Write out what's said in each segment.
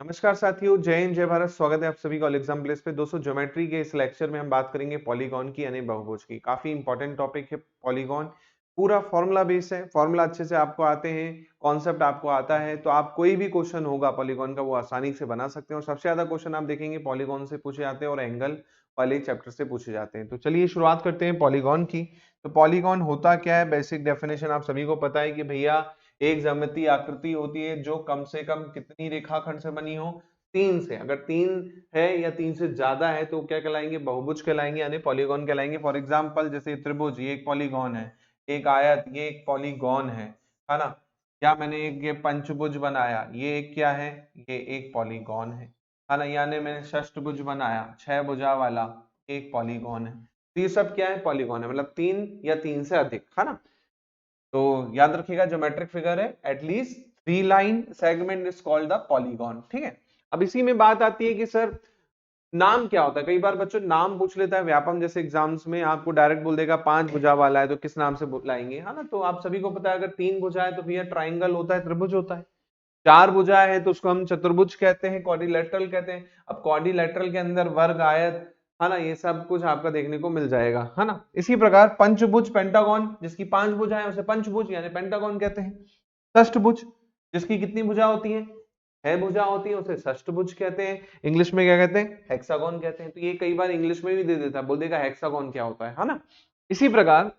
नमस्कार साथियों, जय हिंद जय भारत। स्वागत है आप सभी का ऑल एग्जाम प्लेस पे। दोस्तों, ज्योमेट्री के इस लेक्चर में हम बात करेंगे पॉलीगॉन की यानी बहुभुज की। काफी इंपॉर्टेंट टॉपिक है पॉलीगॉन। पूरा फॉर्मूला बेस है, फॉर्मूला अच्छे से आपको आते हैं, कॉन्सेप्ट आपको आता है तो आप कोई भी क्वेश्चन होगा पॉलीगॉन का वो आसानी से बना सकते हैं। और सबसे ज्यादा क्वेश्चन आप देखेंगे पॉलीगॉन से पूछे जाते हैं और एंगल वाले चैप्टर से पूछे जाते हैं। तो चलिए शुरुआत करते हैं पॉलीगॉन की। तो पॉलीगॉन होता क्या है, बेसिक डेफिनेशन आप सभी को पता है कि भैया एक ज्यामितीय आकृति होती है जो कम से कम कितनी रेखाखंड से बनी हो, तीन से। अगर तीन है या तीन से ज्यादा है तो क्या कहलाएंगे, बहुभुज कहलाएंगे यानी पॉलीगॉन कहलाएंगे। फॉर एग्जांपल जैसे त्रिभुज, ये एक पॉलीगॉन है। एक आयत, ये एक पॉलीगॉन है ना। या मैंने एक ये पंचभुज बनाया, ये एक क्या है, ये एक पॉलीगॉन है ना। यानी मैंने षष्ठभुज बनाया, छह भुजा वाला, एक पॉलीगॉन है। तो ये सब क्या है, पॉलीगॉन है, मतलब तीन या तीन से अधिक, है ना। तो याद रखिएगा, ज्योमेट्रिक फिगर है at least three line segment is called the polygon. ठीक है। अब इसी में बात आती है कि सर नाम क्या होता है। कई बार बच्चों नाम पूछ लेता है व्यापम जैसे एग्जाम्स में, आपको डायरेक्ट बोल देगा पांच भुजा वाला है तो किस नाम से बुलाएंगे, है ना। तो आप सभी को पता है अगर तीन भुजा है तो भैया ट्राइंगल होता है, त्रिभुज होता है। चार भुजा है तो उसको हम चतुर्भुज कहते हैं, क्वाड्रिलेटरल कहते हैं। अब क्वाड्रिलेटरल के अंदर वर्ग, आयत, है ना, ये सब कुछ आपका देखने को मिल जाएगा, है ना। इसी प्रकार पंचभुज, पेंटागन, जिसकी पांच भुजा है उसे पंचभुज यानी पेंटागन कहते हैं। षष्ठभुज, जिसकी कितनी भुजा होती है, छह भुजा होती है, उसे षष्ठभुज कहते हैं। इंग्लिश में क्या कहते हैं, हेक्सागोन कहते हैं। तो ये कई बार इंग्लिश में भी दे देता है, बोल देगा हेक्सागोन क्या होता है ना। इसी प्रकार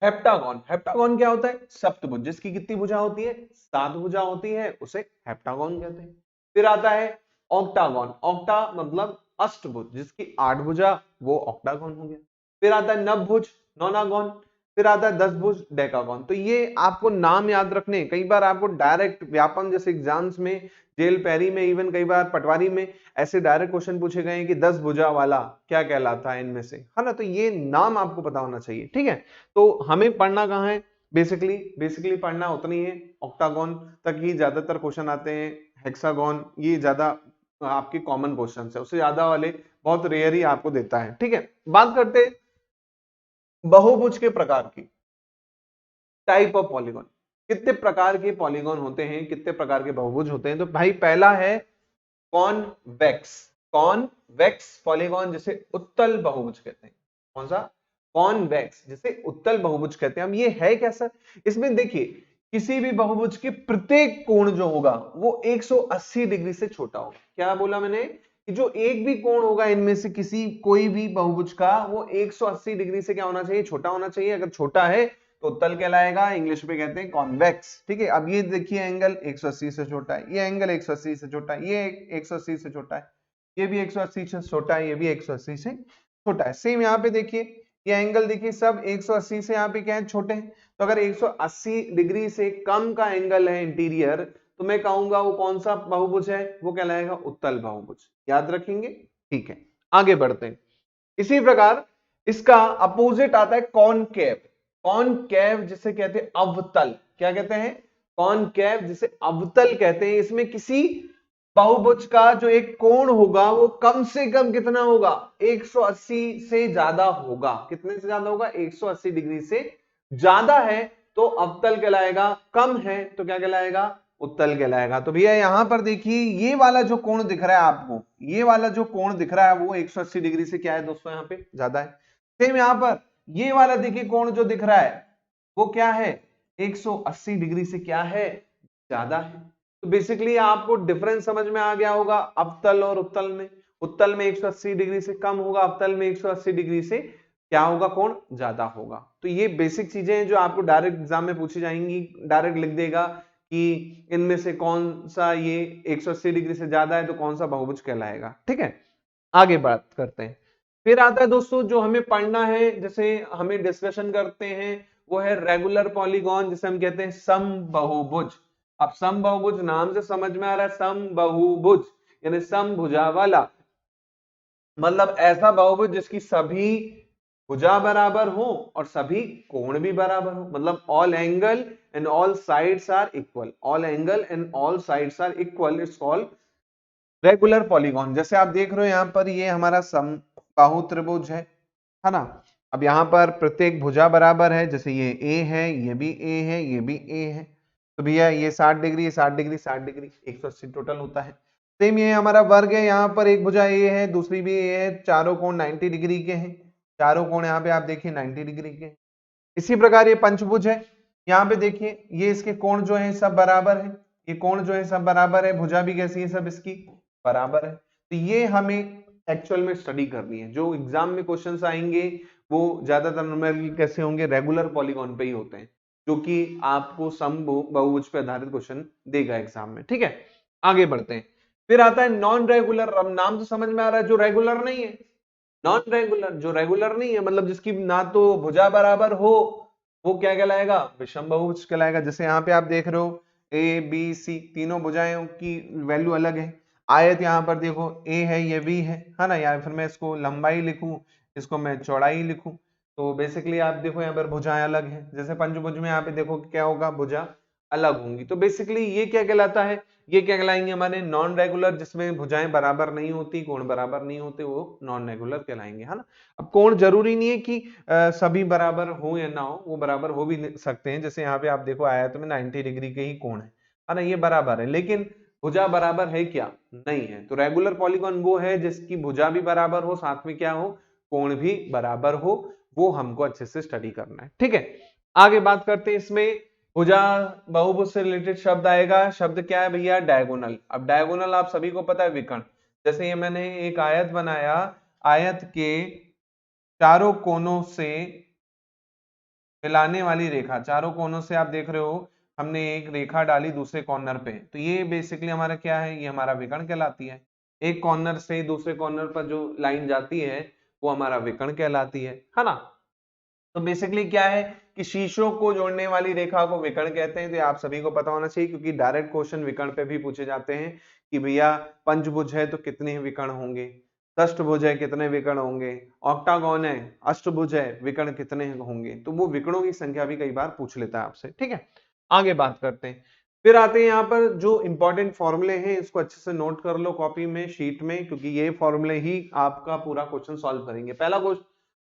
हेप्टागोन, हेप्टागोन क्या होता है, सप्तभुज, जिसकी कितनी भुजा होती है, सात भुजा होती है, उसे हेप्टागोन कहते हैं। फिर आता है ऑक्टागोन, ऑक्टा मतलब अष्टभुज, जिसकी आठ भुजा, वो ऑक्टागोन हो गया। फिर आता है नवभुज, नौनागोन। फिर आता है दस भुज, डेकागोन। तो ये आपको नाम याद रखने, कई बार आपको डायरेक्ट व्यापम जैसे एग्जाम्स में, जेल पैरी में, इवन कई बार पटवारी में ऐसे डायरेक्ट क्वेश्चन पूछे गए हैं कि 10 भुजा वाला क्या कहलाता है इनमें से, है ना। तो ये नाम आपको पता होना चाहिए, ठीक है। तो हमें पढ़ना कहाँ है, बेसिकली पढ़ना उतनी है, ऑक्टागोन तक ही ज्यादातर क्वेश्चन आते हैं। हेक्सागोन ये ज्यादा आपके कॉमन क्वेश्चन है, उससे ज्यादा वाले बहुत रेयर ही आपको देता है, ठीक है। बात करते हैं बहुभुज के प्रकार की, टाइप ऑफ पॉलीगॉन। कितने प्रकार के पॉलीगॉन होते हैं, कितने प्रकार के बहुभुज होते हैं। तो भाई पहला है कॉन्वेक्स, कॉन्वेक्स पॉलीगॉन जिसे उत्तल बहुभुज कहते हैं। कौन सा, कॉन्वेक्स जिसे उत्तल बहुभुज कहते हैं। अब ये है क्या सर, इसमें देखिए किसी भी बहुभुज के प्रत्येक कोण जो होगा वो 180 डिग्री से छोटा होगा। क्या बोला मैंने, कि जो एक भी कोण होगा इनमें से किसी कोई भी बहुभुज का, वो 180 डिग्री से क्या होना चाहिए, छोटा होना चाहिए। अगर छोटा है तो उत्तल कहलाएगा, इंग्लिश में कहते हैं कॉन्वेक्स। ठीक है। अब ये देखिए एंगल 180 से छोटा है, ये एंगल 180 से छोटा है, ये 180 से छोटा है, ये भी 180 से छोटा है, ये भी 180 से छोटा है। सेम यहाँ पे देखिए, ये एंगल देखिए सब 180 से यहाँ पे क्या है, छोटे हैं। तो अगर 180 डिग्री से कम का एंगल है इंटीरियर, तो मैं कहूंगा वो कौन सा बहुभुज है, वो कहलाएगा उत्तल बहुभुज। याद रखेंगे, ठीक है। आगे बढ़ते हैं। इसी प्रकार इसका अपोजिट आता है कॉनकेव, कॉनकेव जिसे कहते हैं अवतल। क्या कहते हैं, कॉनकेव जिसे अवतल कहते हैं। इसमें किसी बहुभुज का जो एक कोण होगा वो कम से कम कितना होगा, 180 से ज्यादा होगा। कितने से ज्यादा होगा, 180 डिग्री से ज्यादा है तो अवतल कहलाएगा, कम है तो क्या कहलाएगा, उत्तल कहलाएगा। तो भैया यहां पर देखिए ये वाला जो कोण दिख रहा है आपको, ये वाला जो कोण दिख रहा है वो 180 डिग्री से क्या है दोस्तों, यहाँ पे ज्यादा है। सेम यहां पर ये वाला देखिए कोण जो दिख रहा है वो क्या है, 180 डिग्री से क्या है, ज्यादा है। तो बेसिकली आपको डिफरेंस समझ में आ गया होगा अवतल और उत्तल में। उत्तल में 180 डिग्री से कम होगा, अवतल में 180 डिग्री से क्या होगा, कोण ज्यादा होगा। तो ये बेसिक चीजें हैं जो आपको डायरेक्ट एग्जाम में पूछी जाएंगी। डायरेक्ट लिख देगा कि इनमें से कौन सा ये 180 डिग्री से ज्यादा है तो कौन सा बहुभुज कहलाएगा, ठीक है। आगे बात करते हैं। फिर आता है दोस्तों जो हमें पढ़ना है, जैसे हमें डिस्कशन करते हैं, वो है रेगुलर पॉलीगॉन जिसे हम कहते हैं समबहुभुज। अब समबहुभुज नाम से समझ में आ रहा है, समबहुभुज यानी समभुजा वाला, मतलब ऐसा बहुभुज जिसकी सभी भुजा बराबर हो और सभी कोण भी बराबर हो, मतलब all angle and all sides are equal, all angle and all sides are equal, it's called regular polygon. जैसे आप देख रहे हो यहाँ पर ये हमारा समबाहु त्रिभुज है ना। अब यहाँ पर प्रत्येक भुजा बराबर है, जैसे ये ए है, ये भी ए है, ये भी ए है। तो भैया ये 60 डिग्री, 60 डिग्री, 60 डिग्री, 180 टोटल होता है। सेम ये हमारा वर्ग है, यहाँ पर एक भुजा ए है, दूसरी भी ए है, चारों कोण 90 डिग्री के हैं, चारों कोण यहाँ पे आप देखिए 90 डिग्री के। इसी प्रकार ये पंचभुज है, यहाँ पे देखिए ये इसके कोण जो है सब बराबर है, ये कोण जो है सब बराबर है, भुजा भी कैसी है, सब इसकी बराबर है। तो ये हमें एक्चुअल में स्टडी करनी है। जो एग्जाम में क्वेश्चंस आएंगे वो ज्यादातर न्यूमेरिकल कैसे होंगे, रेगुलर पॉलीगॉन पे ही होते हैं, जो कि आपको बहुभुज पे आधारित क्वेश्चन देगा एग्जाम में। ठीक है, आगे बढ़ते हैं। फिर आता है नॉन रेगुलर। अब नाम तो समझ में आ रहा है, जो रेगुलर नहीं है। नॉन रेगुलर, जो रेगुलर नहीं है मतलब जिसकी ना तो भुजा बराबर हो, वो क्या कहलाएगा, विषम बहुभुज कहलाएगा। जैसे यहाँ पे आप देख रहे हो ए बी सी तीनों भुजाओं की वैल्यू अलग है। आयत यहाँ पर देखो ए है, ये बी है ना, या फिर मैं इसको लंबाई लिखूं, इसको मैं चौड़ाई लिखूं, तो बेसिकली आप देखो यहाँ पर भुजाएं अलग है। जैसे पंचभुज में यहाँ पे देखो क्या होगा, भुजा अलग होंगी। तो बेसिकली ये क्या कहलाता है, ये क्या कहलाएंगे हमारे नॉन रेगुलर, जिसमें भुजाएं बराबर नहीं होती, कोण बराबर नहीं होते, वो नॉन रेगुलर कहलाएंगे, है ना। अब कोण जरूरी नहीं है कि सभी बराबर हो या ना हो, वो बराबर हो भी सकते हैं। जैसे यहाँ पे आप देखो आयत में 90 डिग्री के ही कोण है ना, ये बराबर है, लेकिन भुजा बराबर है क्या, नहीं है। तो रेगुलर पॉलीगॉन वो है जिसकी भुजा भी बराबर हो, साथ में क्या हो, कोण भी बराबर हो। वो हमको अच्छे से स्टडी करना है। ठीक है, आगे बात करते हैं। इसमें भुजा बहुभुज से रिलेटेड शब्द आएगा। शब्द क्या है भैया, डायगोनल। अब डायगोनल आप सभी को पता है, विकर्ण। जैसे ये मैंने एक आयत बनाया, आयत के चारों कोनों से मिलाने वाली रेखा, चारों कोनों से आप देख रहे हो हमने एक रेखा डाली दूसरे कॉर्नर पे, तो ये बेसिकली हमारा क्या है, ये हमारा विकर्ण कहलाती है। एक कॉर्नर से दूसरे कॉर्नर पर जो लाइन जाती है वो हमारा विकर्ण कहलाती है ना। तो बेसिकली क्या है कि शीर्षों को जोड़ने वाली रेखा को विकर्ण कहते हैं। तो ये आप सभी को पता होना चाहिए, क्योंकि डायरेक्ट क्वेश्चन विकर्ण पे भी पूछे जाते हैं कि भैया पंचभुज है तो कितने विकर्ण होंगे, षष्ठभुज है कितने विकर्ण होंगे, ऑक्टागोन है अष्टभुज है विकर्ण कितने होंगे। तो वो विकर्णों की संख्या भी कई बार पूछ लेता है आपसे। ठीक है, आगे बात करते हैं। फिर आते हैं यहाँ पर जो इंपॉर्टेंट फॉर्मूले हैं, इसको अच्छे से नोट कर लो कॉपी में, शीट में, क्योंकि ये फॉर्मूले ही आपका पूरा क्वेश्चन सॉल्व करेंगे। पहला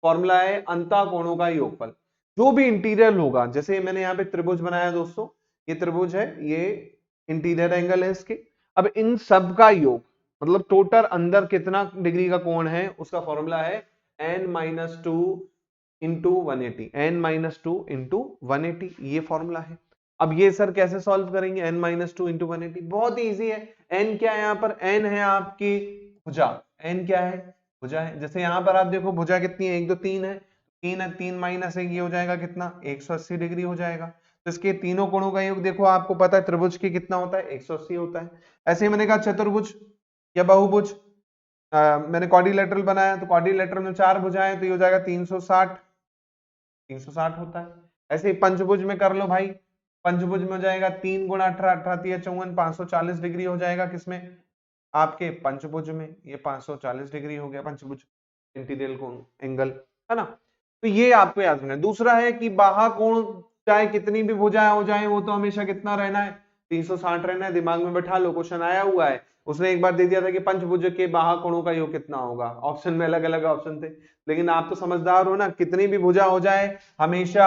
फॉर्मूला है अंतःकोणों का योगफल। जो भी इंटीरियर होगा, जैसे मैंने यहाँ पे त्रिभुज बनाया दोस्तों, ये त्रिभुज है, ये इंटीरियर एंगल है इसके। अब इन सब का योग मतलब टोटल अंदर कितना डिग्री का कोण है, उसका फॉर्मूला है n-2 इंटू 180, n-2 इंटू 180, ये फॉर्मूला है। अब ये सर कैसे सॉल्व करेंगे, n-2 इंटू 180, बहुत ही इजी है। n क्या है यहाँ पर, n है आपकी भुजा, n क्या है, भुजा है। जैसे यहाँ पर आप देखो भुजा कितनी है, 1 2 3 है, 3 है, 3 माइनस 1 ये हो जाएगा कितना, 180 डिग्री हो जाएगा। तो इसके तीनों कोणों का योग देखो, आपको पता है त्रिभुज की कितना होता है, 180 होता है। ऐसे ही मैंने कहा चतुर्भुज या बहुभुज, मैंने क्वाड्रिलेटरल बनाया, तो क्वाड्रिलेटरल में 4 भुजाएं, तो ये हो जाएगा 360, 360 होता है। ऐसे ही पंचभुज में कर लो भाई, पंचभुज में हो जाएगा 3 गुणा 18, 18 54, 540 डिग्री हो जाएगा किसमें, आपके पंचभुज में। ये 540 डिग्री हो गया पंचभुज इंटीरियर कोण एंगल, है ना। तो ये आपको याद रखना है। दूसरा है कि बाहा कोण चाहे कितनी भी भुजाएं हो जाए, वो तो हमेशा कितना रहना है, 360 रहना है। दिमाग में बैठा लो, क्वेश्चन आया हुआ है, उसने एक बार दे दिया था कि पंचभुज के बाहा कोणों का योग कितना होगा, ऑप्शन में अलग अलग ऑप्शन थे, लेकिन आप तो समझदार हो ना, कितनी भी भुजा हो जाए हमेशा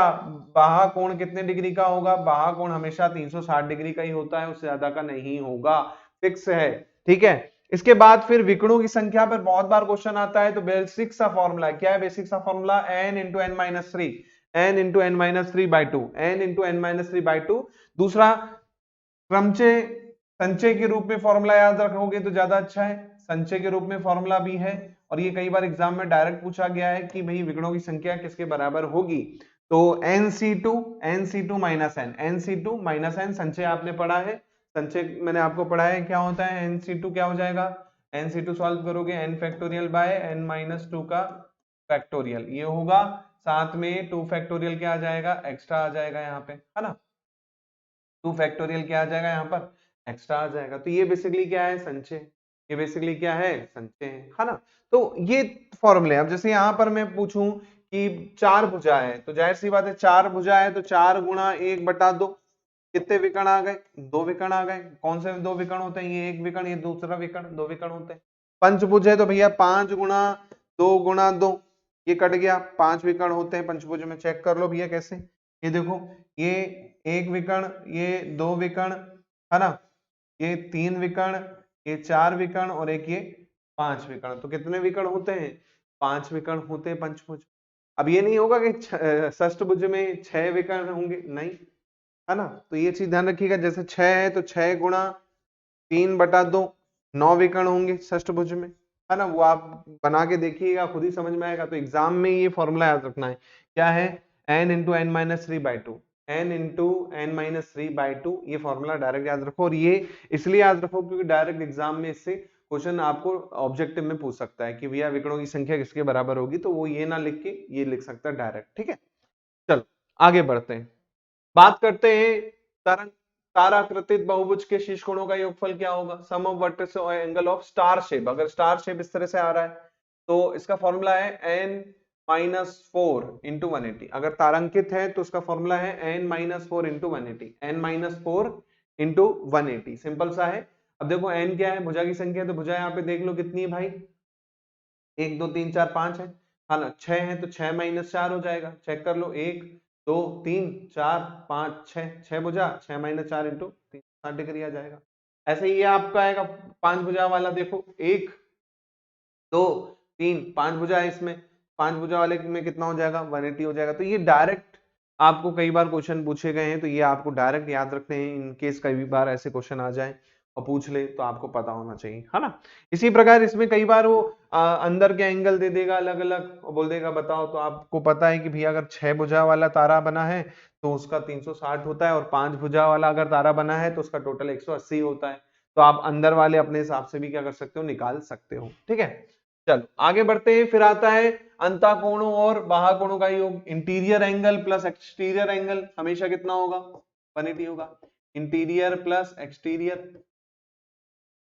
बाहा कोण कितने डिग्री का होगा, बाहा कोण हमेशा 360 डिग्री का ही होता है, उससे ज्यादा का नहीं होगा, फिक्स है। ठीक है, इसके बाद फिर विकर्णों की संख्या पर बहुत बार क्वेश्चन आता है। तो बेसिक सा फॉर्मूला क्या है, बेसिक सा formula n into n minus three, n into n minus three by to, n into n minus three by to. दूसरा क्रमचय संचय के रूप में फॉर्मूला याद रखोगे तो ज्यादा अच्छा है, संचय के रूप में फॉर्मूला भी है, और ये कई बार एग्जाम में डायरेक्ट पूछा गया है कि भाई विकर्णों की संख्या किसके बराबर होगी। तो nc2 minus n, nc2 minus n संचय आपने पढ़ा है, संचय मैंने आपको पढ़ाया है क्या होता है, nc2 क्या हो जाएगा, nc2 सॉल्व करोगे n factorial by n minus 2 का फैक्टोरियल, ये होगा, साथ में 2 फैक्टोरियल क्या आ जाएगा, एक्स्ट्रा आ जाएगा यहाँ पे, है ना। 2 फैक्टोरियल क्या आ जाएगा यहाँ पर, एक्स्ट्रा आ जाएगा। तो ये बेसिकली क्या है, संचय, ये बेसिकली क्या है, संचय है ना। तो ये फॉर्मूले। अब जैसे यहाँ पर मैं पूछूं कि 4 भुजा है, तो जाहिर सी बात है 4 भुजा है, तो 4 गुणा 1 बटा 2, कितने विकर्ण आ गए, 2 विकर्ण आ गए। कौन से 2 विकर्ण होते हैं, ये एक विकर्ण, ये दूसरा विकर्ण, 2 विकर्ण होते हैं। पंचभुज है तो भैया 5 गुणा 2 गुणा 2, ये कट गया, 5 विकर्ण होते हैं पंचभुज में, चेक कर लो भैया कैसे, ये देखो, ये एक विकर्ण, ये दो विकर्ण, है ना, ये तीन विकर्ण, ये चार विकर्ण और एक ये पांच विकर्ण। तो कितने विकर्ण होते हैं? पांच विकर्ण होते हैं पंचभुज। अब ये नहीं होगा कि षष्ठभुज में छह विकर्ण होंगे, नहीं, है ना। तो ये चीज ध्यान रखिएगा, जैसे छह है तो छह गुणा 3/2 9 विकर्ण होंगे षष्ठभुज में, है ना। वो आप बना के देखिएगा, खुद ही समझ में आएगा। तो एग्जाम में ये फॉर्मूला याद रखना है, क्या है? n into n minus three by two, n into n minus three by two, ये फॉर्मूला डायरेक्ट याद रखो। और ये इसलिए याद रखो क्योंकि डायरेक्ट एग्जाम में इससे क्वेश्चन आपको ऑब्जेक्टिव में पूछ सकता है कि भैया विकर्णों की संख्या किसके बराबर होगी, तो वो ये ना लिख के ये लिख सकता है डायरेक्ट, ठीक है। चलो आगे बढ़ते हैं, बात करते हैं तरंग ताराकृतित बहुभुज के शीर्ष कोणों का योगफल क्या होगा? सम ऑफ वर्टेक्स और एंगल ऑफ स्टार शेप। अगर स्टार शेप इस तरह से आ रहा है तो इसका फॉर्मूला है n माइनस फोर इंटू 180। अगर तारांकित है तो उसका फॉर्मूला है n minus four into 180, n minus four into 180, simple सा है। अब देखो n क्या है? भुजा की संख्या, तो भुजा यहाँ पे देख लो कितनी है भाई, एक दो तीन चार पांच है ना। छह है तो छह माइनस चार हो जाएगा, चेक कर लो, एक दो तीन चार पांच छह, छह भुजा, छह माइनस चार इंटू 360 डिग्री आ जाएगा। ऐसे ही ये आपका आएगा पांच भुजा वाला, देखो एक दो तीन, पांच भुजा है इसमें, पांच भुजा वाले में कितना हो जाएगा? 180 हो जाएगा। तो ये डायरेक्ट आपको कई बार क्वेश्चन पूछे गए हैं, तो ये आपको डायरेक्ट याद रखने हैं, इन केस कई बार ऐसे क्वेश्चन आ जाए और पूछ ले तो आपको पता होना चाहिए, है ना। इसी प्रकार इसमें कई बार वो अंदर के एंगल दे देगा अलग अलग और बोल देगा बताओ, तो आपको पता है कि भैया अगर छह भुजा वाला तारा बना है तो उसका 360 होता है, और पांच भुजा वाला अगर तारा बना है तो उसका टोटल 180 होता है। तो आप अंदर वाले अपने हिसाब से भी क्या कर सकते हो? निकाल सकते हो, ठीक है। चलो आगे बढ़ते हैं, फिर आता है अंतःकोणों और बाह्यकोणों का योग। Interior angle plus exterior angle हमेशा कितना होगा? 180 होगा। Interior plus exterior,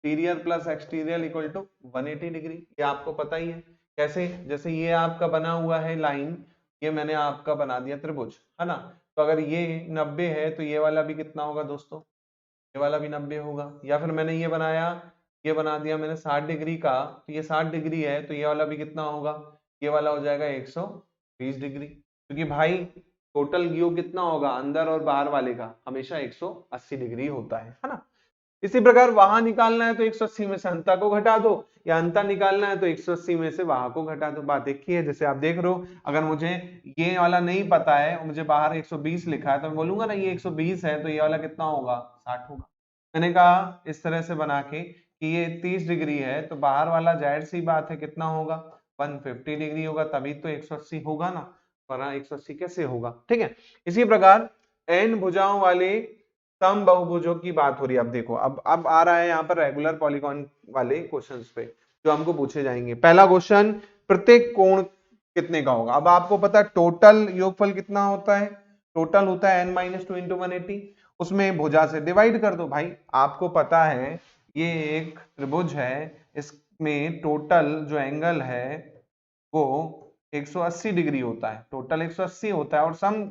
interior plus exterior equal to 180 degree. ये आपको पता ही है कैसे, जैसे ये आपका बना हुआ है लाइन, ये मैंने आपका बना दिया त्रिभुज, है ना। तो अगर ये 90 है तो ये वाला भी कितना होगा दोस्तों? ये वाला भी 90 होगा। या फिर मैंने ये बनाया, ये बना दिया मैंने 60 डिग्री का, तो ये 60 डिग्री है तो ये वाला भी कितना होगा? ये वाला हो जाएगा 120 डिग्री, क्योंकि भाई टोटल योग कितना होगा अंदर और बाहर वाले का? हमेशा 180 डिग्री होता है ना। इसी प्रकार वहां निकालना है तो 180 में से अंता को घटा दो, या अंता निकालना है तो 180 में से वहां को घटा दो। बात एक ही है। जैसे आप देख रहे हो, अगर मुझे ये वाला नहीं पता है और मुझे बाहर 120 लिखा है तो मैं बोलूंगा ना ये 120 है तो ये वाला कितना होगा? 60 होगा। मैंने कहा इस तरह से बना के कि ये 30 डिग्री है तो बाहर वाला जाहिर सी बात है कितना होगा? 150 डिग्री होगा, तभी तो 180 होगा ना, वरना 180 कैसे होगा? ठीक है। इसी प्रकार n भुजाओं वाले सम बहुभुजों की बात हो रही है। अब देखो, अब आ रहा है यहाँ पर रेगुलर पॉलीगॉन वाले क्वेश्चंस पे जो हमको पूछे जाएंगे। पहला क्वेश्चन, प्रत्येक कोण कितने का होगा? अब आपको पता है टोटल योगफल कितना होता है? टोटल होता है n माइनस टू इंटू 180, उसमें भुजा से डिवाइड कर दो। भाई आपको पता है ये एक त्रिभुज है, इसमें टोटल जो एंगल है वो 180 डिग्री होता है, टोटल 180 होता है, और सम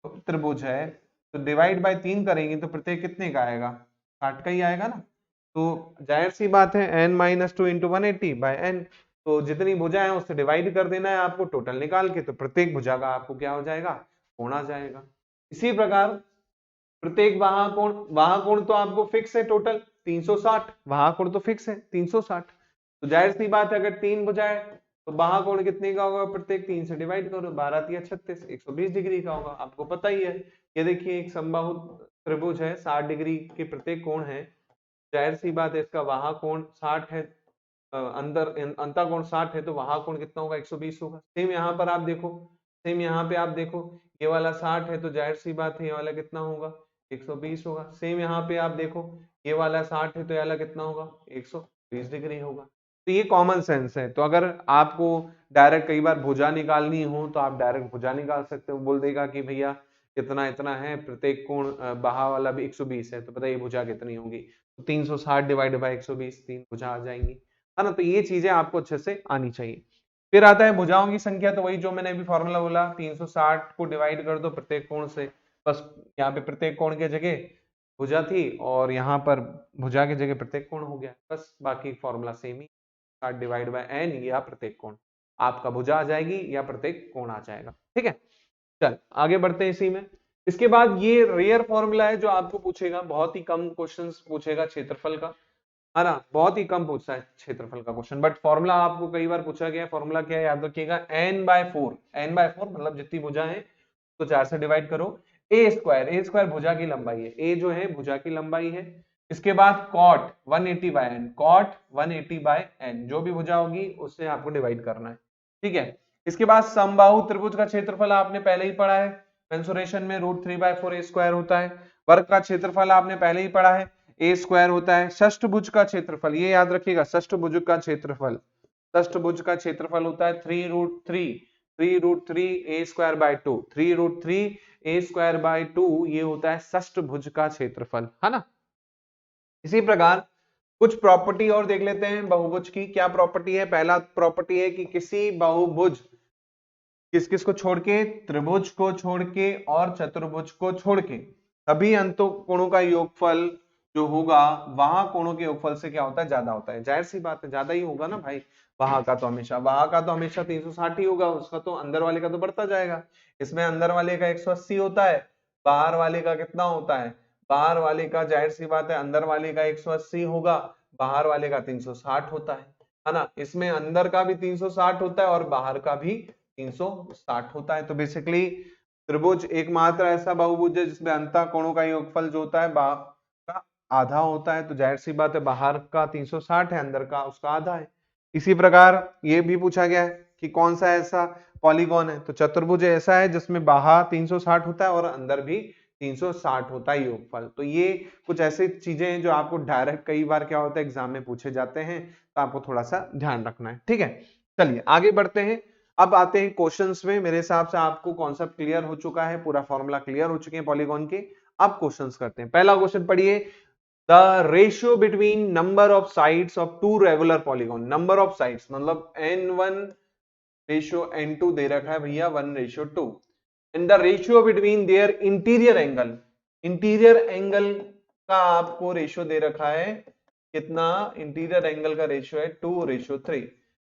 त्रिभुज है तो डिवाइड बाय 3 करेंगे तो प्रत्येक कितने का आएगा? 60 का ही आएगा ना। तो जाहिर सी बात है n minus two into 180 by n, तो जितनी भुजा है उससे डिवाइड कर देना है आपको टोटल निकाल के, तो प्रत्येक भुजा का आपको क्या हो जाएगा? कोण आ जाएगा। इसी प्रकार प्रत्येक वहाकोण तो आपको फिक्स है टोटल 360, वहाकोण तो फिक्स है 360। तो जाहिर सी बात है अगर तीन भुजाएं तो वहाकोण कितने का होगा? प्रत्येक तीन से डिवाइड करो, 12 तिया 36, 120 डिग्री का होगा, आपको पता ही है। ये देखिए एक समबाहु त्रिभुज है, 60 डिग्री के प्रत्येक कोण है, जाहिर सी बात है इसका वहाकोण 60 है, अंदर अंतःकोण 60 है तो वहाकोण कितना होगा? 120 होगा। सेम यहाँ पर आप देखो, सेम यहाँ पे आप देखो, ये वाला 60 है तो जाहिर सी बात है ये वाला कितना होगा? 120 होगा। सेम यहाँ पे आप देखो, ये वाला 60 है तो ये वाला कितना होगा? 120 डिग्री होगा। तो ये कॉमन सेंस है। तो अगर आपको डायरेक्ट कई बार भुजा निकालनी हो तो आप डायरेक्ट भुजा निकाल सकते हो, बोल देगा कि भैया कितना इतना है, प्रत्येक कोण बाहा वाला भी 120 है तो बताइए भुजा कितनी होगी? तो 360 डिवाइड बाय 120, तीन भुजा आ जाएंगी, है ना। तो ये चीजें आपको अच्छे से आनी चाहिए। फिर आता है भुजाओं की संख्या, तो वही जो मैंने अभी फॉर्मूला बोला, 360 को डिवाइड कर दो प्रत्येक कोण से, बस यहाँ पे प्रत्येक कोण के जगह भुजा थी और यहाँ पर भुजा की जगह प्रत्येक कोण हो गया, बस बाकी formula same he, 60 divide by n या प्रत्येक कोण, आपका भुजा आ जाएगी या प्रत्येक कोण आ जाएगा, ठीक है। चल आगे बढ़ते हैं इसी में। इसके बाद ये रेयर फॉर्मूला है जो आपको पूछेगा, बहुत ही कम क्वेश्चंस पूछेगा क्षेत्रफल का, है ना, बहुत ही कम पूछता है क्षेत्रफल का क्वेश्चन, बट फॉर्मूला आपको कई बार पूछा गया है। फॉर्मूला क्या है याद रखिएगा, n/4, n/4 मतलब जितनी भुजा है तो 4 से डिवाइड करो, a स्क्वायर भुजा की लंबाई है, a जो है भुजा की लंबाई है। इसके बाद cot 180/n, cot 180/n, जो भी भुजा होगी उससे आपको डिवाइड करना है, ठीक है। इसके बाद समबाहु त्रिभुज का क्षेत्रफल आपने पहले ही पढ़ा है, मेंसुरेशन में √3/4a² होता है। वर्ग का क्षेत्रफल आपने पहले ही पढ़ा है, a² होता है। षष्ठभुज का क्षेत्रफल, ये याद रखिएगा, षष्ठभुज का क्षेत्रफल, षष्ठभुज का क्षेत्रफल होता है 3√3a²/2, 3√3a²/2 ये होता है षष्ठभुज का क्षेत्रफल, है ना। इसी प्रकार कुछ प्रॉपर्टी और देख लेते हैं बहुभुज की। क्या प्रॉपर्टी है, पहला प्रॉपर्टी है कि किसी बहुभुज, किस किस को छोड़ के, त्रिभुज को छोड़ के और चतुर्भुज को छोड़ के, सभी अंतों कोणों का योगफल जो होगा वहां कोणों के योगफल से क्या होता है, ज्यादा होता है। जाहिर सी बात है ज्यादा ही होगा ना भाई, वहां का तो हमेशा 360 ही होगा, उसका तो अंदर वाले का तो बढ़ता जाएगा। इसमें अंदर वाले का 180 होता है, बाहर वाले का कितना होता है, बाहर वाले का जाहिर सी बात है अंदर वाले का 180 होगा, बाहर वाले का 360 होता है ना। इसमें अंदर का भी 360 होता है और बाहर का भी 360 होता है। तो बेसिकली त्रिभुज एकमात्र ऐसा बहुभुज है जिसमें अंतः कोणों का योगफल जो होता है बाहर का आधा होता है। तो जाहिर सी बात है बाहर का 360 है, अंदर का उसका आधा है। इसी प्रकार ये भी पूछा गया है कि कौन सा ऐसा पॉलीगॉन है, तो चतुर्भुज ऐसा है जिसमें बाहर 360 होता है और अंदर भी 360 होता है योगफल। तो ये कुछ ऐसी चीजें हैं जो आपको डायरेक्ट कई बार क्या होता है एग्जाम में पूछे जाते हैं, तो आपको थोड़ा सा ध्यान रखना है, ठीक है। चलिए आगे बढ़ते हैं, अब आते हैं क्वेश्चंस में। मेरे हिसाब से आपको कॉन्सेप्ट क्लियर हो चुका है, पूरा फॉर्मूला क्लियर हो चुके हैं पॉलीगॉन के। अब क्वेश्चंस करते हैं। पहला क्वेश्चन पढ़िए, the ratio between number of sides of two regular polygon. Number of sides मतलब n1 रेशियो n2 दे रखा है भैया 1:2, and the ratio between their interior angle, interior angle का आपको रेशियो दे रखा है कितना, इंटीरियर एंगल का रेशियो है 2:3,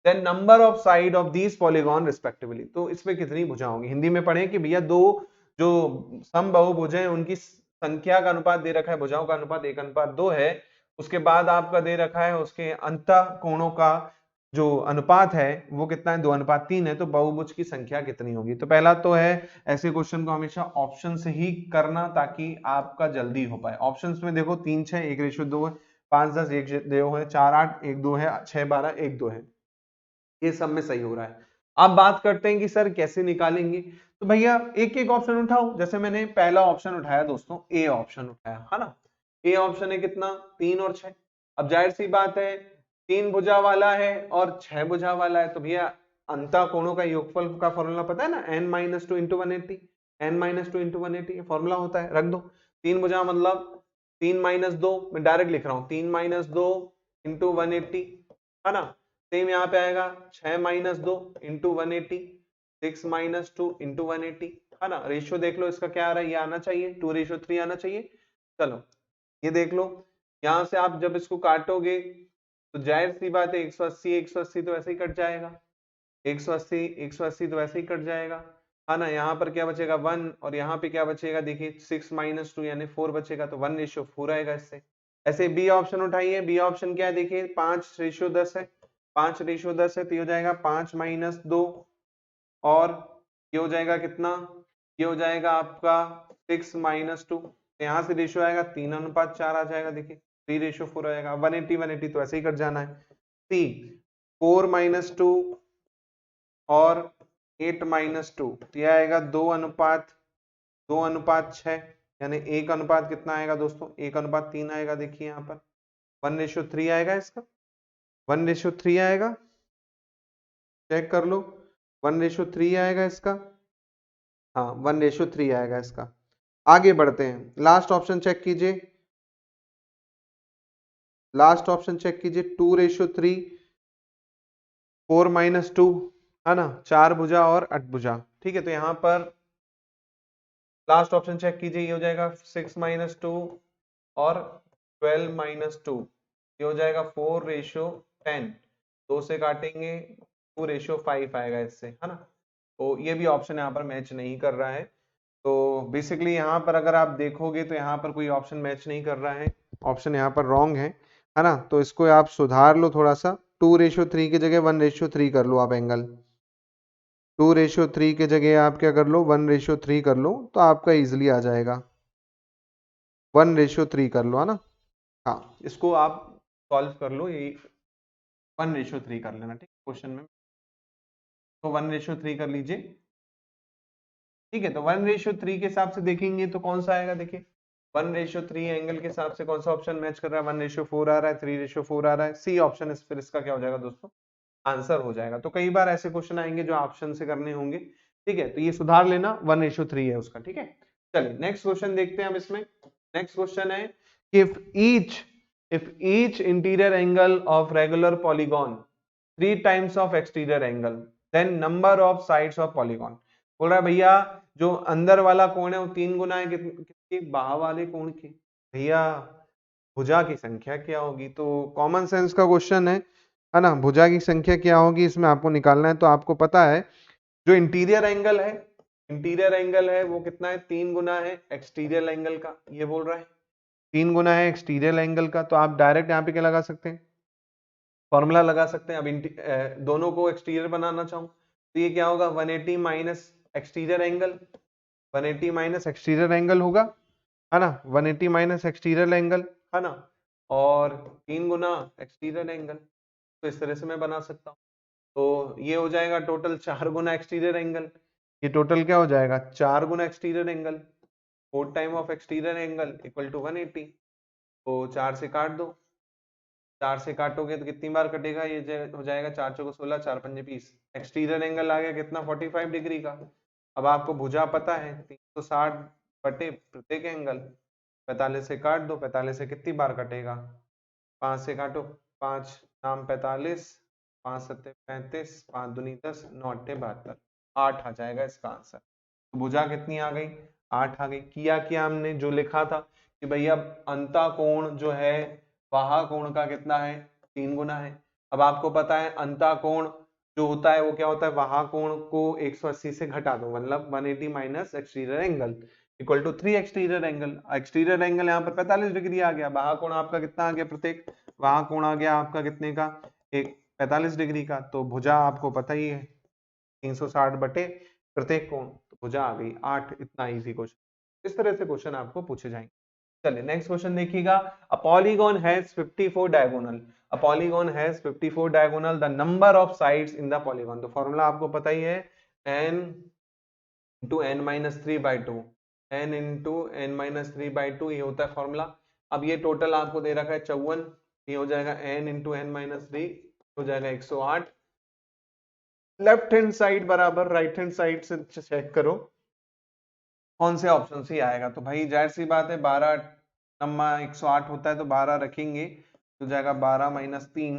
then number of side of these polygon respectively. तो इसमें कितनी भुजा होंगी, हिंदी में पढ़े कि भैया दो जो समबाहु हैं उनकी संख्या का अनुपात दे रखा है, भुजाओं का अनुपात 1:2 है। उसके बाद आपका दे रखा है उसके अंतः कोणों का जो अनुपात है वो कितना है, 2:3 है। तो बहुभुज की संख्या कितनी होगी। तो पहला तो है ऐसे क्वेश्चन को हमेशा ऑप्शन से ही करना ताकि आपका जल्दी हो पाए। ऑप्शंस में देखो 3 6 1:2 है, 5 10 1:2 है, 4 8 1:2 है, 6 12 1:2 है, ये सब में सही हो रहा है। अब बात करते हैं कि सर कैसे निकालेंगे। तो भैया एक एक ऑप्शन उठाओ, जैसे मैंने पहला ऑप्शन उठाया दोस्तों, ए ऑप्शन उठाया है ना। ए ऑप्शन है कितना, 3 और 6। अब जाहिर सी बात है 3 भुजा वाला है और 6 भुजा वाला है, तो भैया अंतः कोणों का योगफल का फॉर्मूला पता है ना, n-2 into 180, n-2 into 180 formula होता है, रख दो। 3 भुजा मतलब 3-2, मैं डायरेक्ट लिख रहा हूँ 3-2 इंटू 180, है ना। सेम यहाँ पे आएगा 6-2 इंटू 180, 6-2 इंटू 180, है ना। रेशियो देख लो इसका क्या आ रहा है, ये आना चाहिए 2:3 आना चाहिए। चलो ये देख लो, यहां से आप जब इसको काटोगे तो जाहिर सी बात है 180 तो ऐसे ही कट जाएगा, 180 तो ऐसे ही कट जाएगा, है ना। यहाँ पर क्या बचेगा 1 और यहाँ पे क्या बचेगा, देखिए 6-2 यानी 4 बचेगा, तो 1:4 आएगा इससे। ऐसे बी ऑप्शन उठाइए, बी ऑप्शन क्या है देखिए 5:10 है, 5:10 है, तो ये हो जाएगा 5-2 और ये हो जाएगा कितना, ये हो जाएगा आपका 6-2, यहाँ से रेशियो आएगा 3:4 आ जाएगा, देखिए 3:4 आएगा। 180 तो ऐसे ही कट जाना है। सी 4-2 और 8-2, यह आएगा 2:6, यानी 1 अनुपात कितना आएगा दोस्तों, 1:3 आएगा। देखिए यहाँ पर 1:3 आएगा, इसका 1:3 आएगा, चेक कर लो 1:3 आएगा इसका, हाँ 1:3 आएगा इसका। आगे बढ़ते हैं, लास्ट ऑप्शन चेक कीजिए, लास्ट ऑप्शन चेक कीजिए 2:3, 4-2, है ना, 4 भुजा और 8 भुजा, ठीक है। तो यहाँ पर लास्ट ऑप्शन चेक कीजिए, ये हो जाएगा 6-2 और 12-2, ये हो जाएगा 4:10, 2 से काटेंगे 2:5 आएगा इससे, है ना। तो ये भी ऑप्शन यहाँ पर मैच नहीं कर रहा है। तो बेसिकली यहाँ पर अगर आप देखोगे तो यहाँ पर कोई ऑप्शन मैच नहीं कर रहा है, ऑप्शन यहाँ पर रॉन्ग है ना। तो इसको आप सुधार लो थोड़ा सा, 2:3 की जगह 1:3 कर लो आप एंगल, 2:3 के जगह आप क्या कर लो 1:3 कर लो, तो आपका इजिली आ जाएगा, 1:3 कर लो, है ना। हाँ, इसको आप सॉल्व कर लो, यही 1:3 कर लेना, ठीक क्वेश्चन में। तो 1:3 कर लीजिए, ठीक है। तो 1:3 के हिसाब से देखेंगे तो कौन सा आएगा, देखिए 1:3 एंगल के हिसाब से कौन सा ऑप्शन मैच कर रहा है, 1:4 आ रहा है, 3:4 आ रहा है, सी ऑप्शन इस फिर इसका क्या हो जाएगा दोस्तों, आंसर हो जाएगा। तो कई बार ऐसे क्वेश्चन आएंगे जो ऑप्शन से करने होंगे, ठीक है। तो ये सुधार लेना, 1:3 है उसका, ठीक है। चलिए नेक्स्ट क्वेश्चन देखते हैं हम इसमें। नेक्स्ट क्वेश्चन है कि if each interior angle of regular polygon 3 times of exterior angle then number of sides of polygon। बोल रहा है भैया जो अंदर वाला कोण है वो 3 गुना है किसकी, बाहर वाले कोण की, भैया भुजा की संख्या क्या होगी। तो कॉमन सेंस का क्वेश्चन है ना, भुजा की संख्या क्या होगी इसमें आपको निकालना है। तो आपको पता है जो इंटीरियर एंगल है वो कितना है, 3 गुना है एक्सटीरियर एंगल का, ये बोल रहा है 3 गुना है एक्सटीरियर एंगल का। तो आप डायरेक्ट यहाँ पे क्या लगा सकते हैं, फॉर्मूला लगा सकते हैं। अब दोनों को एक्सटीरियर बनाना चाहूँ तो ये क्या होगा, 180 minus exterior angle, 180 minus exterior angle होगा, है ना, 180 माइनस एक्सटीरियर एंगल, है ना, और 3 गुना एक्सटीरियर एंगल। तो इस तरह से मैं बना सकता हूँ। तो ये हो जाएगा टोटल 4 गुना एक्सटीरियर एंगल, ये टोटल क्या हो जाएगा 4 गुना exterior angle, 4 time of exterior angle equal to 180। तो 4 से काट दो, 4 से काटोगे तो कितनी बार कटेगा, ये हो जाएगा 4 चौको 16, 4 पंजे 20, एक्सटीरियर एंगल आ गया कितना 45 डिग्री का। अब आपको भुजा पता है 360 बटे प्रत्येक एंगल, 45 से काट दो, 45 से कितनी बार कटेगा, 5 से काटो, 5 नाम 45, 5 सत्ते 35, 5 दूनी 10, 9 अट्ठे 72, 8 आ जाएगा इसका आंसर। तो भुजा कितनी आ गई, 8 आ गई। किया क्या हमने, जो लिखा था कि भैया अंता कोण जो है वहा कोण का कितना है, 3 गुना है। अब आपको पता है अंता कोण जो होता है वो क्या होता है, वहा कोण को 180 से घटा दो, मतलब 180 minus exterior angle equal to 3 exterior angle. Exterior angle यहाँ पर 45 डिग्री आ गया, वहा कोण आपका कितना आ गया प्रत्येक, वहा कोण आ गया आपका कितने का, एक 45 डिग्री का। तो भुजा आपको पता ही है 360 बटे प्रत्येक कोण, तो भुजा आ गई 8। इतना इजी क्वेश्चन, इस तरह से क्वेश्चन आपको पूछे जाएंगे। चलिए नेक्स्ट क्वेश्चन देखिएगा, a polygon has 54 diagonal, a polygon has 54 diagonal, the number of sides in the polygon. तो फॉर्मूला आपको पता ही है, n into n minus 3/2, n into n minus 3/2 ये होता है फॉर्मूला। अब ये टोटल आपको दे रखा है 54, ये हो जाएगा n इंटू n माइनस 3 हो जाएगा 108। लेफ्ट हैंड साइड बराबर राइट हैंड साइड से चेक करो कौन से ऑप्शन से आएगा। तो भाई जाहिर सी बात है 12 नम्मा 108 होता है तो 12 रखेंगे तो जाएगा 12 माइनस 3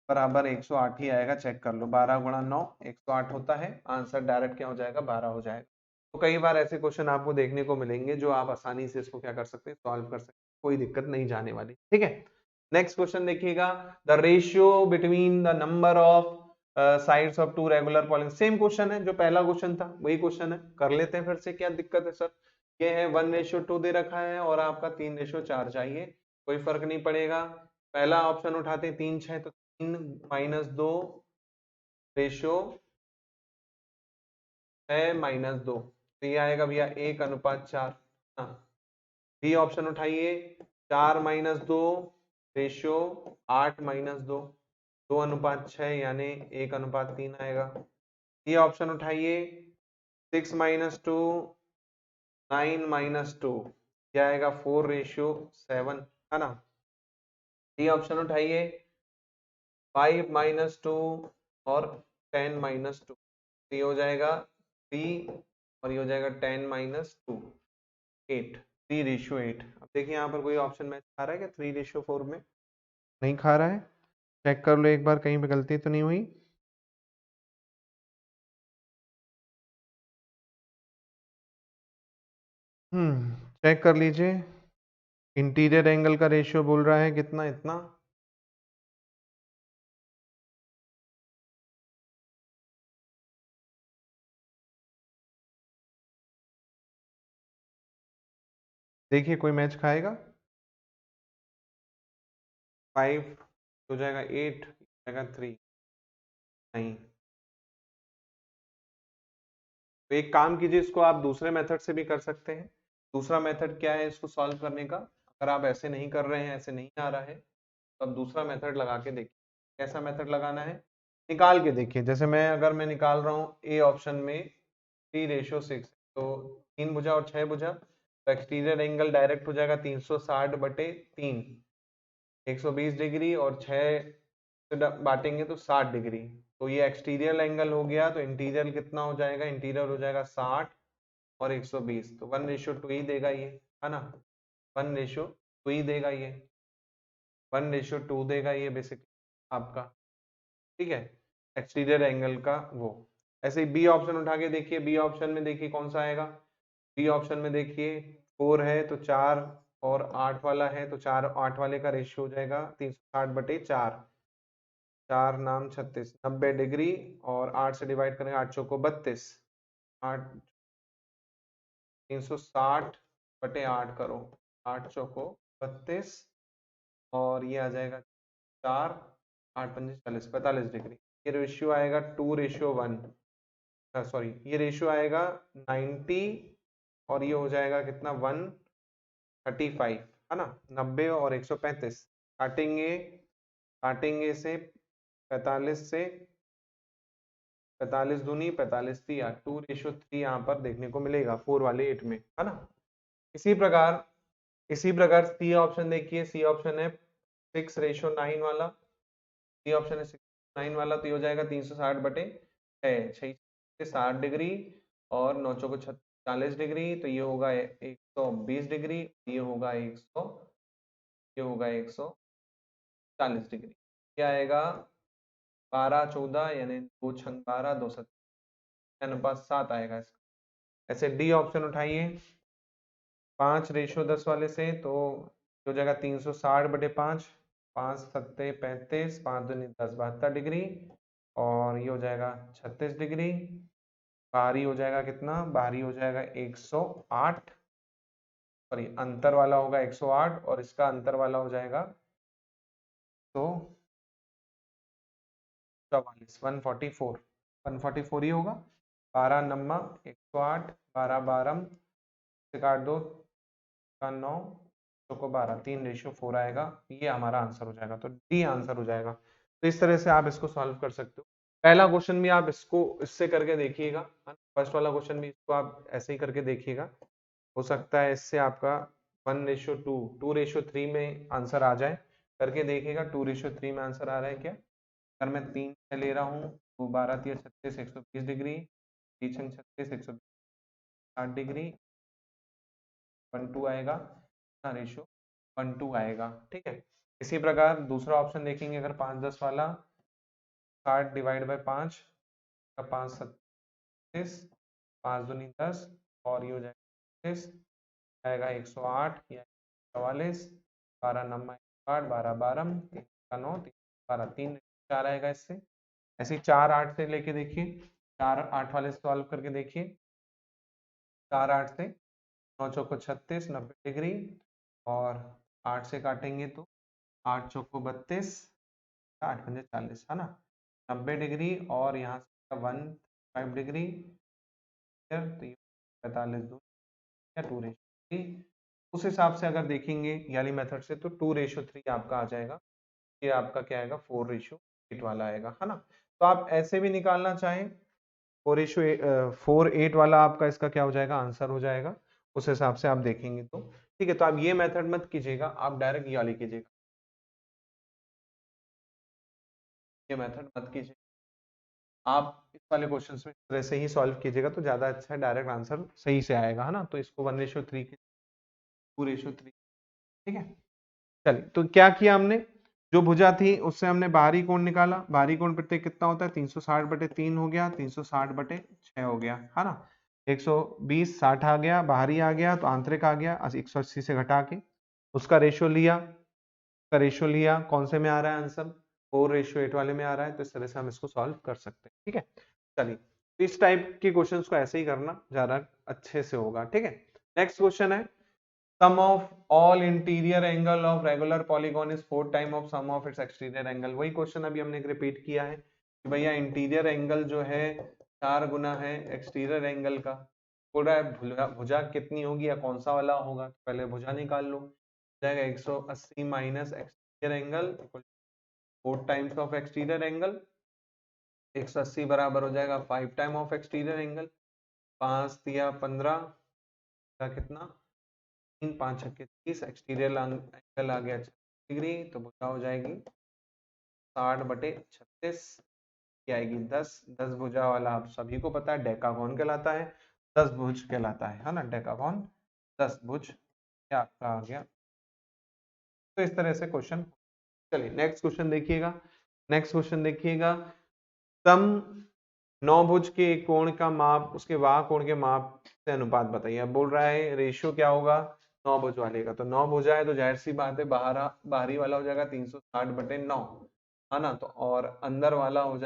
बराबर 108 ही आएगा। चेक कर लो 12 गुणा 9 108 होता है, आंसर डायरेक्ट क्या हो जाएगा 12 हो जाएगा। तो कई बार ऐसे क्वेश्चन आपको देखने को मिलेंगे जो आप आसानी से इसको क्या कर सकते हैं, सॉल्व कर सकते हैं, कोई दिक्कत नहीं जाने वाली, ठीक है। नेक्स्ट क्वेश्चन देखिएगा, the ratio between the number of sides of two regular polygon. Same question है जो पहला क्वेश्चन था, वही क्वेश्चन है, कर लेते हैं फिर से, क्या दिक्कत है सर। ये है 1:2 दे रखा है और आपका 3:4 चाहिए, कोई फर्क नहीं पड़ेगा। पहला ऑप्शन उठाते हैं 3 6, तो 3 माइनस 2 रेशियो है माइनस 2, तो ये आएगा भैया 1:4। हाँ, बी ऑप्शन उठाइए 4 माइनस 2 रेशियो 8 माइनस 2, 2:6 यानी 1:3 आएगा। ये ऑप्शन उठाइए 6 माइनस 2 9 माइनस 2, क्या आएगा 4:7, है ना। ये ऑप्शन उठाइए 5 माइनस 2 और 10 माइनस 2, ये हो जाएगा 3 और ये हो जाएगा 10 माइनस 2 8, 3:8। अब देखिए यहाँ पर कोई ऑप्शन मैच खा रहा है क्या 3:4 में, नहीं खा रहा है। चेक कर लो एक बार कहीं पे गलती तो नहीं हुई। चेक कर लीजिए, इंटीरियर एंगल का रेशियो बोल रहा है कितना, इतना, देखिए कोई मैच खाएगा, 5 हो जाएगा 8 हो जाएगा 3, नहीं। तो एक काम कीजिए, इसको आप दूसरे मेथड से भी कर सकते हैं। दूसरा मेथड क्या है इसको सॉल्व करने का? अगर आप ऐसे नहीं कर रहे हैं, ऐसे नहीं आ रहा है, तो आप दूसरा मेथड लगा के देखिए। कैसा मेथड लगाना है, निकाल के देखिए। जैसे अगर मैं निकाल रहा हूँ ए ऑप्शन में 3:6, तो 3 भुजा और 6 भुजा, तो एक्सटीरियर एंगल डायरेक्ट हो जाएगा 360/3, 120 डिग्री, और 6 से बांटेंगे तो 60 डिग्री। तो ये एक्सटीरियर एंगल हो गया, तो इंटीरियर कितना हो जाएगा? इंटीरियर हो जाएगा 60 और 120, तो 1:2 ही देगा ये, है ना? 1:2 ही देगा ये, 1:2 देगा ये बेसिकली आपका, ठीक है, एक्सटीरियर एंगल का वो। ऐसे ही बी ऑप्शन उठा के देखिए, बी ऑप्शन में देखिए कौन सा आएगा। बी ऑप्शन में देखिए 4 है तो 4 और 8 वाला है, तो 4 8 वाले का रेशियो हो जाएगा 360/4, 4 नाम 36, 90 डिग्री, और 8 से डिवाइड करेंगे, 8 चौको 32, 8 360/8 करो, 8 चौको 32, और ये आ जाएगा 4 8 पंजे 40, 45 डिग्री। ये रेशियो आएगा 2:1, सॉरी ये रेशियो आएगा 90, और ये हो जाएगा कितना 135, है ना? 90 और 135 काटेंगे, काटेंगे से 45 से, 45 दूनी 45 दिया, 2:3 यहाँ पर देखने को मिलेगा 4 वाले 8 में, है ना? इसी प्रकार, इसी प्रकार सी ऑप्शन देखिए, सी ऑप्शन है 6:9 वाला, सी ऑप्शन है 6:9 वाला, तो ये हो जाएगा 360/6, 60 डिग्री, और 9 चौको 40 डिग्री, तो ये होगा 120 डिग्री, ये होगा 100, ये होगा 140 डिग्री। क्या आएगा 12 14, यानी 2 छंग 12, 2 7 अनुपात 7 आएगा इसका। ऐसे डी ऑप्शन उठाइए 5:10 वाले से, तो हो जाएगा 360/5, 5 सत्ते 35, 5 दूनी 10, 72 डिग्री, और ये हो जाएगा 36 डिग्री। बाहरी हो जाएगा कितना? बाहरी हो जाएगा 108, सॉरी अंतर वाला होगा 108, और इसका अंतर वाला हो जाएगा तो 44, 144 ही होगा। 12 नम्मा 108, 12 12 से काट दो का 9, को 12, 3:4 आएगा, ये हमारा आंसर हो जाएगा, तो डी आंसर हो जाएगा। तो इस तरह से आप इसको सॉल्व कर सकते हो। पहला क्वेश्चन भी आप इसको इससे करके देखिएगा, फर्स्ट वाला क्वेश्चन भी इसको आप ऐसे ही करके देखिएगा, हो सकता है इससे आपका 1:2 2:3 में आंसर आ जाए। करके देखिएगा 2:3 में आंसर आ रहा है क्या? अगर मैं 3 ले रहा हूँ तो 12 3 36, 120 डिग्री, 3 छंग 36, 160 डिग्री, 1:2 आएगा, रेशियो 1:2 आएगा, ठीक है। इसी प्रकार दूसरा ऑप्शन देखेंगे, अगर 5:10 वाला, 60/5, 5 37, 5 दूनी 10, और ये हो जाएगा 36, आएगा 108 या 44, 12 नम्मा 8, 12 12, 3 का 9, 3 12, 3 4 आएगा इससे। ऐसे 4 8 से लेके देखिए, 4 8 वाले सॉल्व करके देखिए, 4 8 से 9 चौको 36, 90 डिग्री, और 8 से काटेंगे तो 8 चौको 32, 8 पंजे 40, है ना? 90 डिग्री, और यहाँ से 15 डिग्री, तो ये 45 दूर या 2:3, उस हिसाब से अगर देखेंगे याली मेथड से, तो 2:3 आपका आ जाएगा। ये आपका क्या आएगा 4:8 वाला आएगा, है ना? तो आप ऐसे भी निकालना चाहें 4:8 वाला आपका इसका क्या हो जाएगा? आंसर हो जाएगा। उस हिसाब से आप देखेंगे तो ठीक है। तो आप ये मेथड मत कीजिएगा, आप डायरेक्ट ये वाली कीजिएगा, ये मेथड मत कीजिए। आप इस वाले क्वेश्चन में इस तरह से ही सॉल्व कीजिएगा तो ज्यादा अच्छा है, डायरेक्ट आंसर सही से आएगा, है ना? तो इसको 1:3 की 2:3, ठीक है। चलिए, तो क्या किया हमने, जो भुजा थी उससे हमने बाहरी कोण निकाला। बाहरी कोण प्रत्येक कितना होता है? 360/3 हो गया, 360/6 हो गया, है ना? 120 60 आ गया, बाहरी आ गया, तो आंतरिक आ गया 180 से घटा के, उसका रेशियो लिया, उसका रेशियो लिया, कौन से में आ रहा है आंसर? 4:8 वाले में आ रहा है। तो इस तरह से हम इसको सॉल्व कर सकते हैं, ठीक है। चलिए, तो इस टाइप के क्वेश्चंस को ऐसे ही करना ज्यादा अच्छे से होगा, ठीक है। नेक्स्ट क्वेश्चन है sum of all interior angle of regular polygon is 4 time of sum of its exterior angle. वही क्वेश्चन अभी हमने रिपीट किया है कि भैया इंटीरियर एंगल जो है 4 गुना है एक्सटीरियर एंगल का। बोल रहा है भुजा कितनी होगी या कौन सा वाला होगा, तो पहले भुजा निकाल लो। जाएगा 180 minus exterior angle 4 times of exterior angle. 180 बराबर हो जाएगा 5 टाइम ऑफ एक्सटीरियर एंगल। 5 दिया 15 का कितना 3 5 छक्के 30, एक्सटीरियर एंगल आ गया 60 डिग्री, तो भुजा हो जाएगी 60/36 की आएगी 10। 10 भुजा वाला आप सभी को पता है डेकागोन कहलाता है, 10 भुज कहलाता है ना डेकागोन, 10 भुज क्या आपका आ गया। तो इस तरह से क्वेश्चन। चलिए नेक्स्ट क्वेश्चन देखिएगा। नेक्स्ट क्वेश्चन देखिएगा, सम 9 भुज के एक कोण का माप उसके वाह कोण के माप से अनुपात बताइए। अब बोल रहा है रेशियो क्या होगा 9 भुज वाले का, तो 9 भुजा है तो जाहिर सी बात है बाहरी वाला हो जाएगा 360/9 है ना, तो और अंदर वाला हो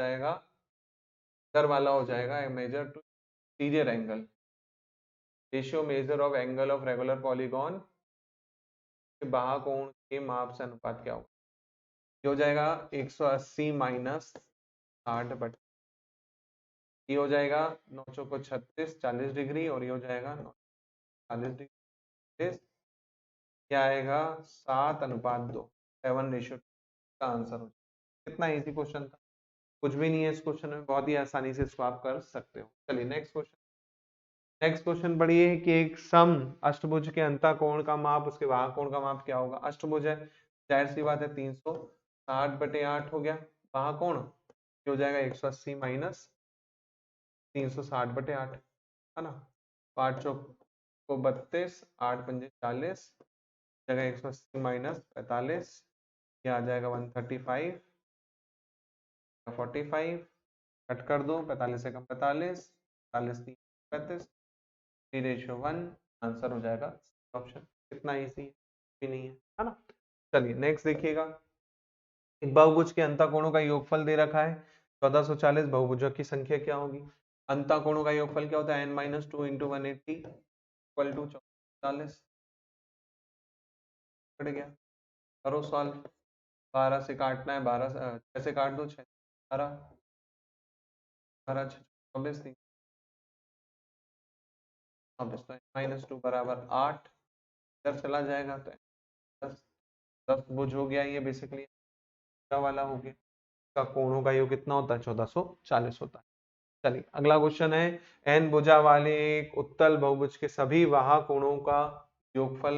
जाएगा measure to interior angle, ratio measure of angle of regular polygon के बाह कोण के माप से अनुपात क्या होगा। ये हो जाएगा 180 माइनस 60/, ये हो जाएगा 9 चौको 36 40 डिग्री, और ये हो जाएगा 40 डिग्री, क्या आएगा 7:2 7:, का आंसर हो जाएगा। कितना इजी क्वेश्चन था, कुछ भी नहीं है इस क्वेश्चन में, बहुत ही आसानी से इसको आप कर सकते हो। चलिए नेक्स्ट क्वेश्चन। नेक्स्ट क्वेश्चन पढ़िए कि एक सम अष्टभुज के अंतः कोण का माप उसके बाह्य कोण का माप क्या होगा। अष्टभुज है जाहिर सी बात है 360/8 हो गया, बाह्य कोण हो जाएगा 180 माइनस 360/8 है ना, 8 चौक को 32 8 पंजे 40 जगह 180 माइनस 45, ये आ जाएगा 135 45, कट कर दो 45 से कम 45 45 3 35 3:1, आंसर हो जाएगा ऑप्शन। कितना इजी भी नहीं है ना। चलिए नेक्स्ट देखिएगा, एक बहुभुज के अंतःकोणों का योगफल दे रखा है 1440, बहुभुजों की संख्या क्या होगी। अंतःकोणों का योगफल क्या होता है n-2 × 180 इक्वल टू 1440। कट गया, करो सॉल्व। 12 से काटना है 12 6 से काट दो 6 12 12 24 -2 बराबर 8, इधर चला जाएगा तो 10 भुज हो गया, ये बेसिकली वाला हो गया। का कोणों का योग कितना होता है 1440 होता है। चलिए अगला क्वेश्चन है, एन भुजा वाले एक उत्तल बहुभुज के सभी वाह कोणों का योगफल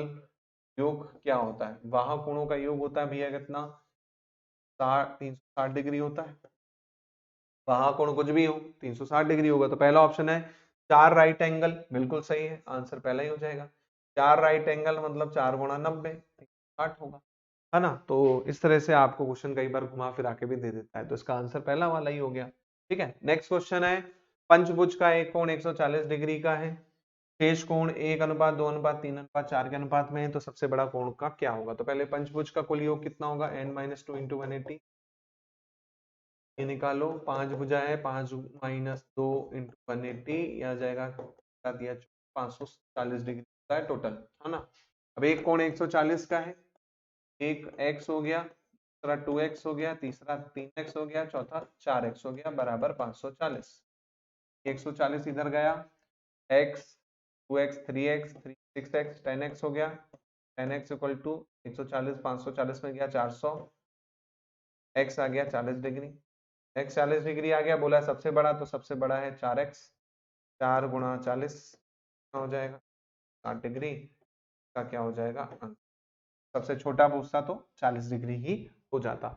योग क्या होता है। वाह कोणों का योग होता है भैया कितना 360 डिग्री होता है। वाह कोण कुछ भी हो 360 डिग्री होगा, तो पहला ऑप्शन है 4 राइट एंगल, बिल्कुल सही है, आंसर पहला ही हो जाएगा। 4 राइट एंगल मतलब 4 × 90 60 होगा, है ना। तो इस तरह से आपको क्वेश्चन कई बार घुमा फिरा के भी दे देता है, तो इसका आंसर पहला वाला ही हो गया। ठीक है नेक्स्ट क्वेश्चन है, पंचभुज का एक कोण 140 डिग्री का है, शेष कोण 1:2:3:4 के अनुपात में है, तो सबसे बड़ा कोण का क्या होगा। तो पहले पंचभुज का कुल योग कितना होगा n-2 × 180, ये निकालो 5 भुजा है 5 - 2 × 180, यह आ जाएगा दिया 540 डिग्री का है टोटल, है ना। अब एक कोण 140 का है, एक x हो गया, दूसरा 2x हो गया, तीसरा 3x हो गया, चौथा 4x हो गया, बराबर 540। 140 इधर गया, x 2x 3x 6x 10x हो गया, 10x इक्वल टू 140 540 में गया 400, x आ गया 40 डिग्री, x 40 डिग्री आ गया, बोला सबसे बड़ा, तो सबसे बड़ा है 4x, 4 × 40 हो जाएगा 60 डिग्री का क्या हो जाएगा, सबसे छोटा पूछता तो 40 डिग्री ही हो जाता।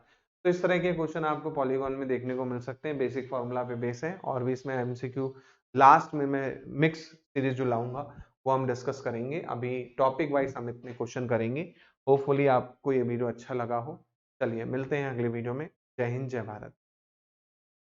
तो इस तरह के क्वेश्चन आपको पॉलीगॉन में देखने को मिल सकते हैं, बेसिक फॉर्मूला पे बेस है, और भी इसमें एमसीक्यू लास्ट में मैं मिक्स सीरीज जो लाऊंगा वो हम डिस्कस करेंगे। अभी टॉपिक वाइज हम इतने क्वेश्चन करेंगे। होपफुली आपको ये वीडियो अच्छा लगा हो। चलिए मिलते हैं अगले वीडियो में। जय हिंद जय भारत।